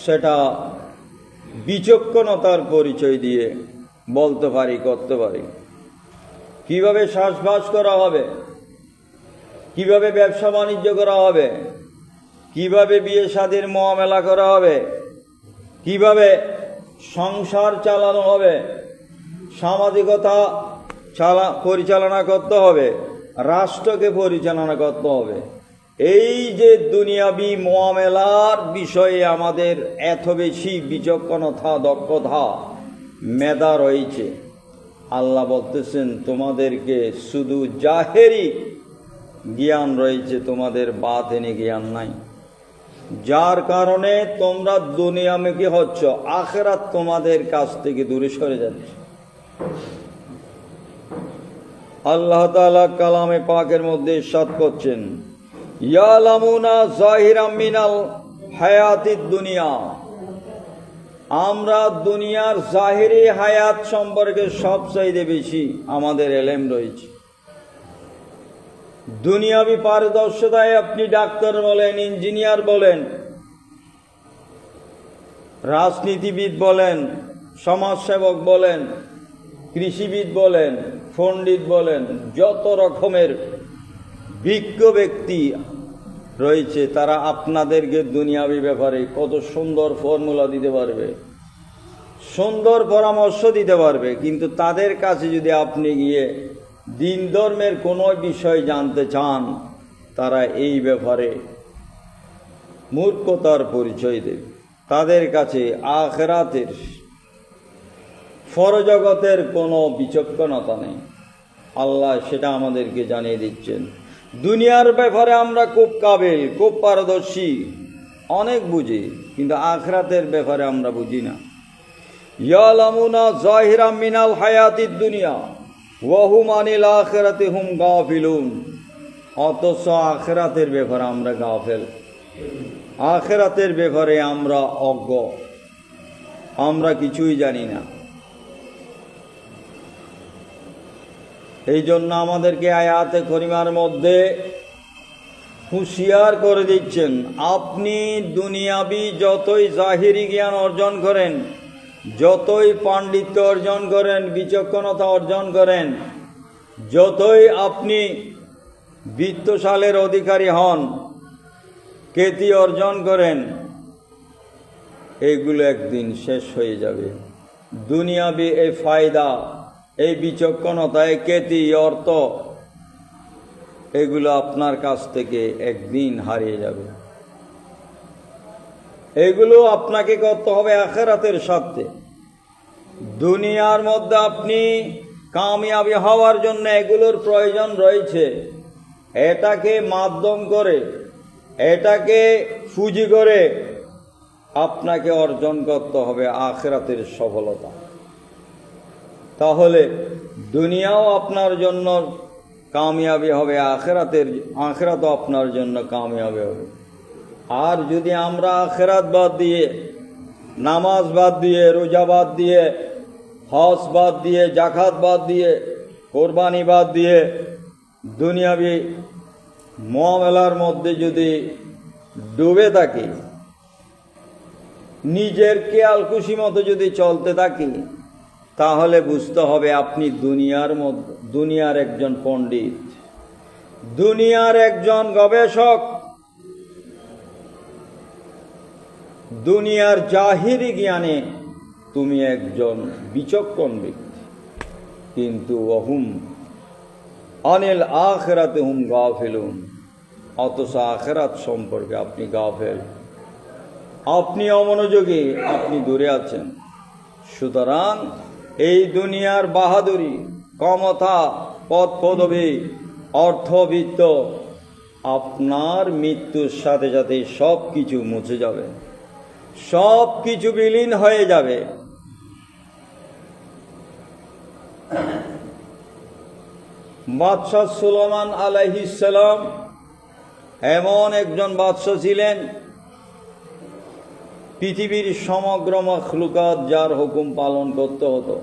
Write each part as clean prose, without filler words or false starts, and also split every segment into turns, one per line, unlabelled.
সেটা বিচক্ষণতার পরিচয় দিয়ে বলতে পারি, করতে পারি। কিভাবে চাষবাস করা হবে, কিভাবে ব্যবসা বাণিজ্য করা হবে, কিভাবে বিয়ে শাদীর মুআমালা করা হবে, কিভাবে সংসার চালানো হবে, সামাজিকতা পরিচালনা করতে হবে, রাষ্ট্রকে পরিচালনা করতে হবে। এই যে দুনিয়াবি মুআমালার বিষয়ে আমাদের এত বেশি বিচক্ষণতা, দক্ষতা, মেধা রয়েছে, আল্লাহ বলতেছেন তোমাদেরকে শুধু জাহেরি জ্ঞান রয়েছে, তোমাদের বাতিনি জ্ঞান নাই, যার কারণে তোমরা দুনিয়ামুখী হচ্ছ, আখিরাত তোমাদের কাছ থেকে দূরে সরে যাচ্ছে। আল্লাহ তাআলা কালামে পাকের মধ্যে ইরশাদ করছেন, ইয়ালামুনা যাহিরাম মিনাল হায়াতিদ দুনিয়া, আমরা দুনিয়ার জাহিরি হায়াত সম্পর্কে সবচাইতে বেশি আমাদের এলেম রয়েছে। দুনিয়াবি পারদর্শিতায় আপনি ডাক্তার বলেন, ইঞ্জিনিয়ার বলেন, রাজনীতিবিদ বলেন, সমাজসেবক বলেন, কৃষিবিদ বলেন, পণ্ডিত বলেন, যত রকমের বিজ্ঞ ব্যক্তি রয়েছে, তারা আপনাদেরকে দুনিয়াবি ব্যাপারে কত সুন্দর ফর্মুলা দিতে পারবে, সুন্দর পরামর্শ দিতে পারবে, কিন্তু তাদের কাছে যদি আপনি গিয়ে দিন ধর্মের কোনো বিষয় জানতে চান, তারা এই ব্যাপারে মূর্খতার পরিচয় দেবে। তাদের কাছে আখিরাতের পরজগতের কোনো বিচক্ষণতা নেই। আল্লাহ সেটা আমাদেরকে জানিয়ে দিচ্ছেন। দুনিয়ার ব্যাপারে আমরা খুব কাবিল, খুব পারদর্শী, অনেক বুঝি, কিন্তু আখিরাতের ব্যাপারে আমরা বুঝি না। ইয়ালামুনা যাহিরাম মিনাল হায়াতিদ দুনিয়া ওয়া হুম আনিল আখিরাতি হুম গাফিলুন, অথচ আখিরাতের ব্যাপারে আমরা গাফেল, আখিরাতের ব্যাপারে আমরা অজ্ঞ, আমরা কিছুই জানি না। এই জন্য আমাদেরকে আয়াতে করিমার মধ্যে হুঁশিয়ার করে দিচ্ছেন, আপনি দুনিয়াবি যতই জাহিরি জ্ঞান অর্জন করেন, যতই পাণ্ডিত্য অর্জন করেন, বিচক্ষণতা অর্জন করেন, যতই আপনি বিত্তশালের অধিকারী হন, খ্যাতি অর্জন করেন, এগুলো একদিন শেষ হয়ে যাবে। দুনিয়াবি এই ফায়দা, এই বিচক্ষণতা, এই খ্যাতি, অর্থ, এগুলো আপনার কাছ থেকে একদিন হারিয়ে যাবে। এগুলো আপনাকে করতে হবে আখিরাতের সাথে। দুনিয়ার মধ্যে আপনি কামিয়াবি হওয়ার জন্য এগুলোর প্রয়োজন রয়েছে। এটাকে মাধ্যম করে, এটাকে পুঁজি করে আপনাকে অর্জন করতে হবে আখিরাতের সফলতা। তাহলে দুনিয়াও আপনার জন্য কামিয়াবি হবে, আখিরাতও আপনার জন্য কামিয়াবি হবে। আর যদি আমরা আখিরাত বাদ দিয়ে, নামাজ বাদ দিয়ে, রোজা বাদ দিয়ে, হজ বাদ দিয়ে, জাকাত বাদ দিয়ে, কোরবানি বাদ দিয়ে দুনিয়াবি মুআমালার মধ্যে যদি ডুবে থাকি, নিজের খেয়াল খুশি মতো যদি চলতে থাকি, তাহলে বুঝতে হবে আপনি দুনিয়ার একজন পণ্ডিত, দুনিয়ার একজন গবেষক, দুনিয়ার জাহিরি জ্ঞানে তুমি একজন বিচক্ষণ ব্যক্তি, কিন্তু ওহুম আনিল আখিরাতি হুম গাফিলুন, অথচ আখিরাত সম্পর্কে আপনি গাফেল, আপনি অমনোযোগী, আপনি দূরে আছেন। সুতরাং এই দুনিয়ার বাহাদুরি, ক্ষমতা, পদ পদবী, অর্থবিত্ত আপনার মৃত্যুর সাথে সাথে সব কিছু মুছে যাবে, সব কিছু বিলীন হয়ে যাবে। বাদশাহ সুলাইমান আলাইহিস সালাম এমন একজন বাদশাহ ছিলেন, পৃথিবীর সমগ্র মখলুকাত যার হুকুম পালন করতে হতো,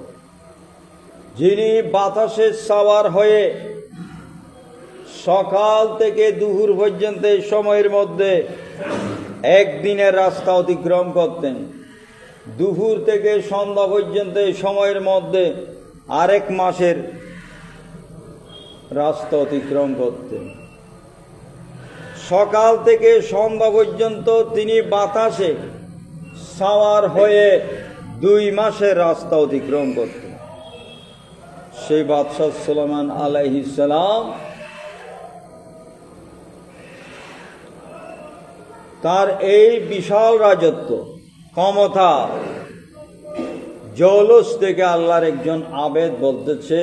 যিনি বাতাসে সাওয়ার হয়ে সকাল থেকে দুপুর পর্যন্ত এই সময়ের মধ্যে একদিনের রাস্তা অতিক্রম করতেন, দুপুর থেকে সন্ধ্যা পর্যন্ত এই সময়ের মধ্যে আরেক মাসের রাস্তা অতিক্রম করতেন। সকাল থেকে সন্ধ্যা পর্যন্ত তিনি বাতাসে সাওয়ার হয়ে 2 মাসের রাস্তা অতিক্রম করতেন। সেই বাদশাহ সুলাইমান আলাইহিস সালাম তার এই বিশাল রাজত্ব, ক্ষমতা, জৌলুস থেকে আল্লাহর একজন আবেদ বলতেছে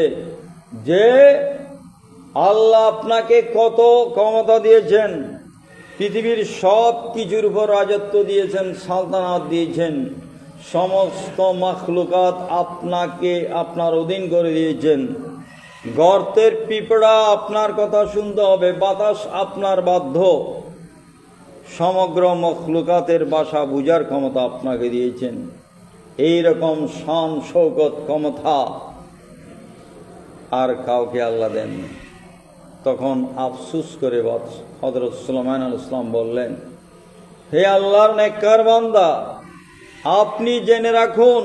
যে আল্লাহ আপনাকে কত ক্ষমতা দিয়েছেন, পৃথিবীর সব কিছুর উপর রাজত্ব দিয়েছেন, সালতানাত দিয়েছেন, সমস্ত মাখলুকাত আপনাকে আপনার অধীন করে দিয়েছেন। গর্তের পিঁপড়া আপনার কথা শুনতে হবে, বাতাস আপনার বাধ্য, সমগ্র মখলুকাতের ভাষা বুঝার ক্ষমতা আপনাকে দিয়েছেন। এই রকম শান শৌকত ক্ষমতা আর কাউকে আল্লাহ দেননি। তখন আফসুস করে হযরত সুলাইমান আলাইহিস সালাম বললেন, হে আল্লাহর নেককার বান্দা, আপনি জেনে রাখুন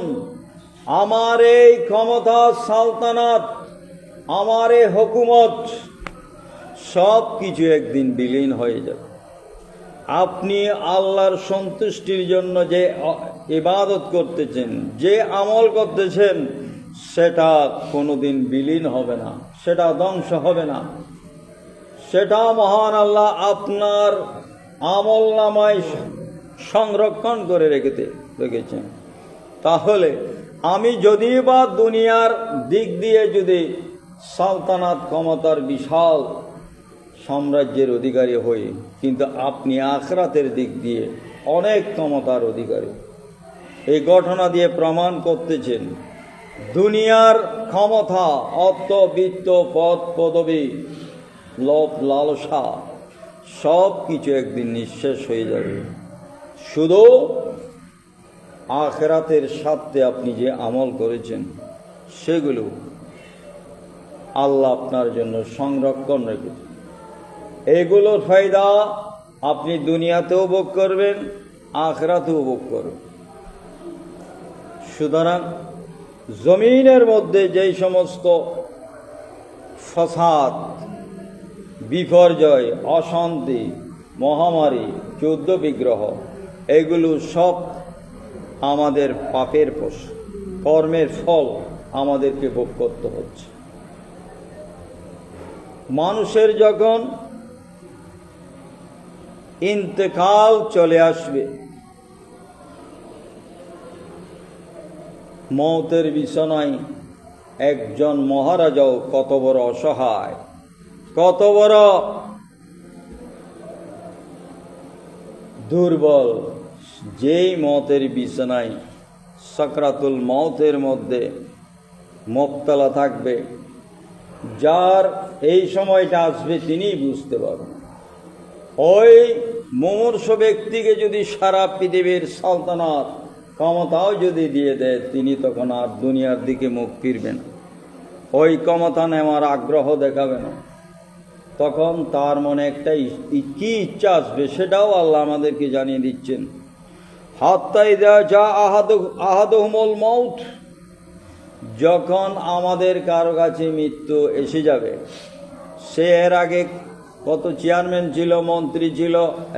আমার এই ক্ষমতা, সালতানাত, আমার এই হুকুমত সব কিছু একদিন বিলীন হয়ে যাবে। আপনি আল্লাহর সন্তুষ্টির জন্য যে ইবাদত করতেছেন, যে আমল করতেছেন, সেটা কোনোদিন বিলীন হবে না, সেটা ধ্বংস হবে না, সেটা মহান আল্লাহ আপনার আমল নামায় সংরক্ষণ করে রেখেছেন। তাহলে আমি যদি বা দুনিয়ার দিক দিয়ে যদি সালতানাত ক্ষমতার বিশাল সাম্রাজ্যের অধিকারী হই, কিন্তু আপনি আখিরাতের দিক দিয়ে অনেক ক্ষমতার অধিকারী। এই ঘটনা দিয়ে প্রমাণ করতেছেন দুনিয়ার ক্ষমতা, অর্থ, বিত্ত, পদ, পদবী, লোভ, লালসা সব কিছু একদিন নিঃশেষ হয়ে যাবে। শুধু আখিরাতের স্বার্থে আপনি যে আমল করেছেন সেগুলো আল্লাহ আপনার জন্য সংরক্ষণ রেখেছেন। এগুলোর ফায়দা আপনি দুনিয়াতেও ভোগ করবেন, আখিরাতেও ভোগ করবেন। সুতরাং জমিনের মধ্যে যেই সমস্ত ফসাদ, বিপর্যয়, অশান্তি, মহামারী, যুদ্ধ বিগ্রহ, এগুলো সব আমাদের পাপের কর্মের ফল আমাদেরকে ভোগ করতে হচ্ছে। মানুষের যখন ইন্তেকাল চলে আসবে, মৌতের বিছানায় একজন মহারাজাও কত বড় অসহায়, কত বড় দুর্বল, যেই মৌতের বিছানায় সাকরাতুল মৌতের মধ্যে মুবতালা থাকবে, যার এই সময়টা আসবে তিনিই বুঝতে পারবেন। ওই মুমূর্ষ ব্যক্তিকে যদি সারা পৃথিবীর সালতানাত ক্ষমতাও যদি দিয়ে দেয়, তিনি তখন আর দুনিয়ার দিকে মুখ ফিরবেন, ওই ক্ষমতা নেওয়ার আগ্রহ দেখাবে না। তখন তার মনে একটা কি ইচ্ছা আসবে সেটাও আল্লাহ আমাদেরকে জানিয়ে দিচ্ছেন। হাত্তা ইযা জা আহাদুহুমুল মাউত, যখন আমাদের কারো কাছে মৃত্যু এসে যাবে, সে এর আগে কত চেয়ারম্যান ছিল, মন্ত্রী ছিল,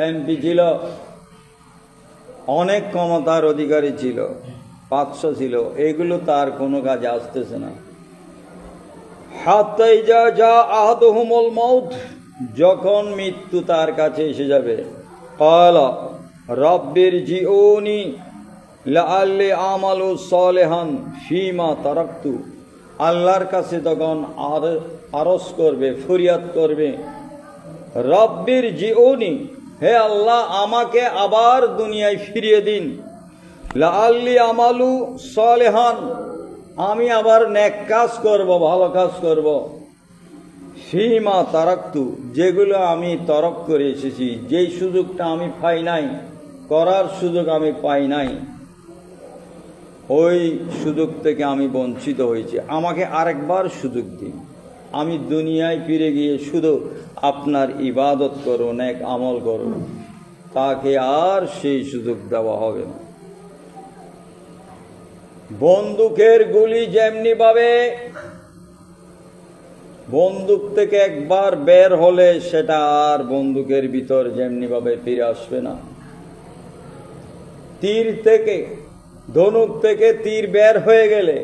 এমপি ছিল, অনেক ক্ষমতার অধিকারী ছিল, 500 ছিল, এগুলো তার কোনো কাজে আসতেছে না। হাত্তা ইযা জা আহাদুহুমুল মাউত, যখন মৃত্যু তার কাছে এসে যাবে, ক্বালা রাব্বিরজিউনি লাআল্লি আমালু সালিহান ফীমা তারাকতু, আল্লাহর কাছে তখন আরজ করবে, ফরিয়াদ করবে, রাব্বিরজিউনি, হে আল্লাহ আমাকে আবার দুনিয়ায় ফিরিয়ে দিন, লাআল্লি আমালু সালিহান, আমি আবার নেক কাজ করব, ভালো কাজ করব, ফীমা তারাকতু, যেগুলো আমি তরক করে এসেছি, যেই সুযোগটা আমি পাই নাই, করার সুযোগ আমি পাই নাই, ওই সুযোগ থেকে আমি বঞ্চিত হয়েছি, আমাকে আরেকবার সুযোগ দিন, আমি দুনিয়ায় ফিরে গিয়ে শুধু আপনার ইবাদত করব, নেক আমল করব। তাকে আর সেই সুযোগ দেওয়া হবে না। বন্দুকের গুলি যেমনি ভাবে বন্দুক থেকে একবার বের হলে সেটা আর বন্দুকের ভিতর যেমনি ভাবে ফিরে আসবে না, তীর থেকে ধনুক থেকে তীর বের হয়ে গেলে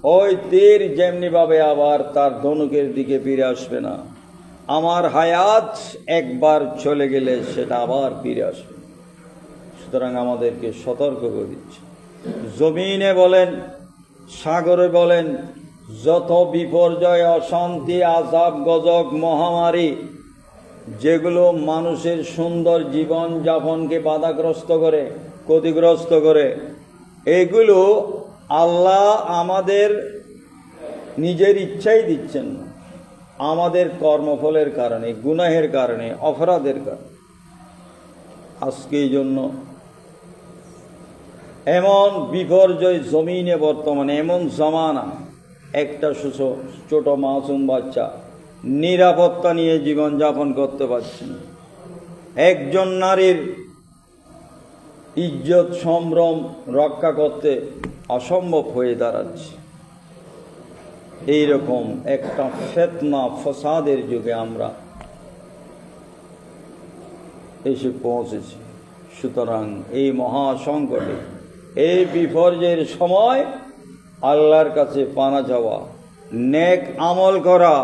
ওই তীর যেমনি ভাবে আবার তার ধনুকের দিকে ফিরে আসবে না। আমার হায়াত একবার চলে গেলে সেটা আবার ফিরে আসবে। সুতরাং আমাদেরকে সতর্ক করে দিচ্ছে। জমিনে বলেন, সাগরে বলেন, যত বিপর্যয়, অশান্তি, আযাব, গজব, মহামারী যেগুলো মানুষের সুন্দর জীবন যাপনকে বাধাগ্রস্ত করে, ক্ষতিগ্রস্ত করে, এগুলো আল্লাহ আমাদের নিজের ইচ্ছাই দিচ্ছেন না, আমাদের কর্মফলের কারণে, গুনাহের কারণে, অপরাধের কারণে। আজকে এই জন্য এমন বিপর্যয় জমিনে বর্তমানে, এমন জমানা, একটা ছোট মাসুম বাচ্চা নিরাপত্তা নিয়ে জীবনযাপন করতে পারছে না। একজন নারীর ইজ্জত সম্ভ্রম রক্ষা করতে অসম্ভব হয়ে দাঁড়াচ্ছে। এইরকম একটা ফিতনা ফসাদের যুগে আমরা এসে পৌঁছেছি। সুতরাং এই মহা সংকটে, এই বিপর্যয়ের সময় আল্লাহর কাছে পানা যাওয়া, নেক আমল করা,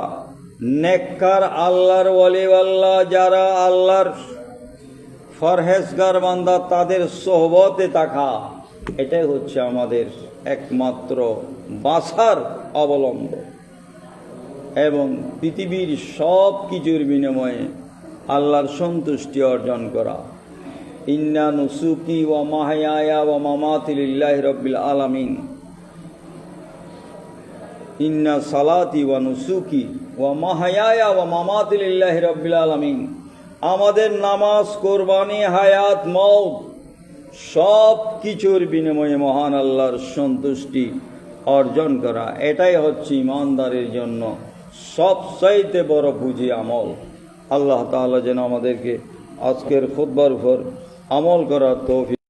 নেককার আল্লাহর ওয়ালি আল্লাহ যারা আল্লাহর ফরহেজগার বান্দা তাদের সোহবতে থাকা, এটাই হচ্ছে আমাদের একমাত্র বাঁচার অবলম্বন। এবং পৃথিবীর সব কিছুর বিনিময়ে আল্লাহর সন্তুষ্টি অর্জন করা। ইন্না নুসুকি ওয়া মাহইয়ায়া ওয়া মামাতি লিল্লাহি রাব্বিল আলামিন, ইন্না সালাতি ওয়া নুসুকি ওয়া মাহইয়ায়া ওয়া মামাতি লিল্লাহি রাব্বিল আলামিন। আমাদের নামাজ, কোরবানি, হায়াত, মওত সব কিছুর বিনিময়ে মহান আল্লাহর সন্তুষ্টি অর্জন করা, এটাই হচ্ছে ইমানদারের জন্য সবচাইতে বড় পুঁজি আমল। আল্লাহ তাআলা যেন আমাদেরকে আজকের খুতবার উপর আমল করার তৌফিক